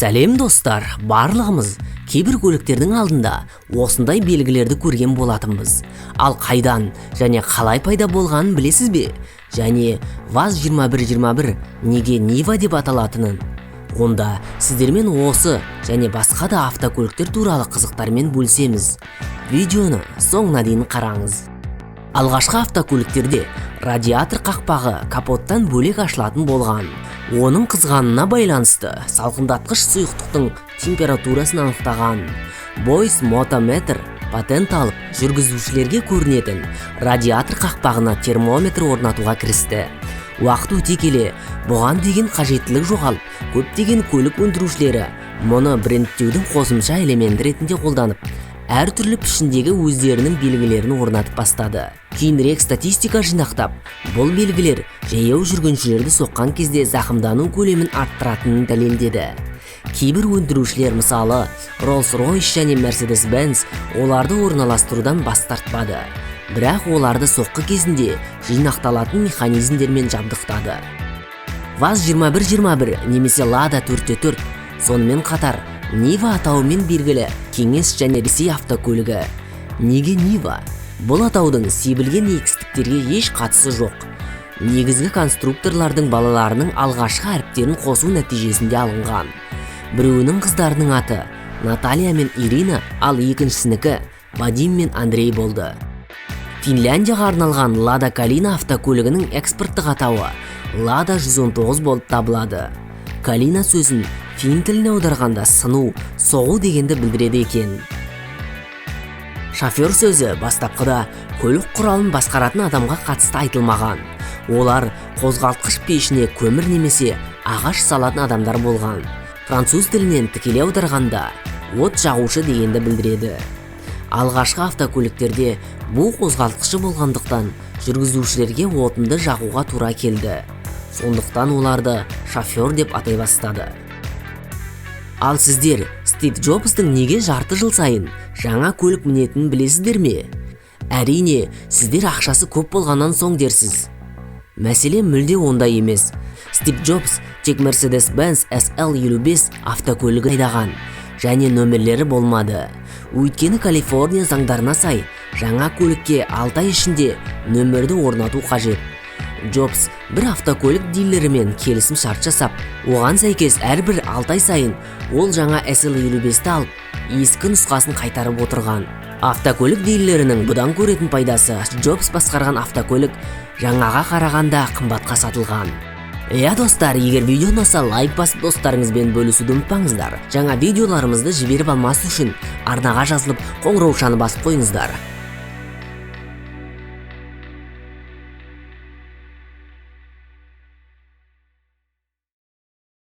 Сәлем достар, барлығымыз кейбір көліктердің алдында осындай белгілерді көрген болатынбыз. Ал қайдан және қалай пайда болғанын білесіз бе? Және ВАЗ-2121 неге Нива деп аталатынын? Онда сіздермен осы және басқа да автокөліктер туралы қызықтармен бөлісеміз. Видеоны соңына дейін қараңыз. Алғашқы автокөліктерде радиатор қақпағы капоттан бөлек ашылатын болған. Оның қызғанына байланысты салқындатқыш сұйықтықтың температурасын анықтаған Бойс Мотометр патент алып, жүргізушілерге көрінетін радиатор қақпағына термометр орнатуға кірісті. Уақыт өте келе, бұған деген қажеттілік жоғалып, көптеген көлік өндірушілері мұны брендтеудің қосымша элементі ретінде қолданып, әртүрлі пішіндегі өздерінің белгілерін орнатып бастады. Кейінірек статистика жинақтап, бұл белгілер жаяу жүргіншілерді соққан кезде зақымдану көлемін арттыратынын дәлелдеді. Кейбір өндірушілер, мысалы Rolls-Royce және Mercedes-Benz, оларды орналастырудан бас тартпады. Бірақ оларды соққы кезінде жинақталатын механизмдермен жабдықтады. ВАЗ-2121 немесе Lada 4x4, сонымен қатар Нива атауымен белгілі кеңес және Ресей автокөлігі. Неге Нива? Бұл атаудың себілген егістіктерге еш қатысы жоқ. Негізгі конструкторлардың балаларының алғашқы әріптерін қосу нәтижесінде алынған. Біреуінің қыздарының аты Наталья мен Ирина, ал екіншісінікі Вадим мен Андрей болды. Финляндияға арналған Lada Kalina автокөлігінің экспорттық атауы Lada 119 болып табылады. Kalina сөзін фин тіліне аударғанда сыну, соғу дегенді білдіреді екен. Шофер сөзі бастапқыда көлік құралын басқаратын адамға қатысты айтылмаған. Олар қозғалтқыш пешіне көмір немесе ағаш салатын адамдар болған. Француз тілінен тікелей аударғанда от жағушы дегенді білдіреді. Алғашқы автокөліктерде бұл қозғалтқышы болғандықтан жүргізушілерге отынды жағуға тура келді. Сондықтан оларды шофер деп атай бастады. Ал сіздер Стив Джобстың неге жарты жыл сайын жаңа көлік мінетінін білесіздер ме? Әрине, сіздер ақшасы көп болғаннан соң дерсіз. Мәселе мүлде ондай емес. Стив Джобс тек Mercedes-Benz SL55 автокөлігі айдаған және нөмірлері болмады. Өйткені Калифорния заңдарына сай, жаңа көлікке 6 ай ішінде нөмірді орнату қажет. Джобс бір автокөлік дилерімен келісім шарт жасап, оған сәйкес әрбір 6 ай сайын ол жаңа SL55-ті алып, ескі нұсқасын қайтарып отырған. Автокөлік дилерінің бұдан көретін пайдасы Джобс басқарған автокөлік жаңаға қарағанда қымбатқа сатылған. Достар, егер видео ұнаса, лайк басып достарыңызбен бөлісуді ұмытпаңыздар. Жаңа видеоларымызды жіберіп алмас үшін арнаға жазылып, қоңыраушаны басып қойыңыздар.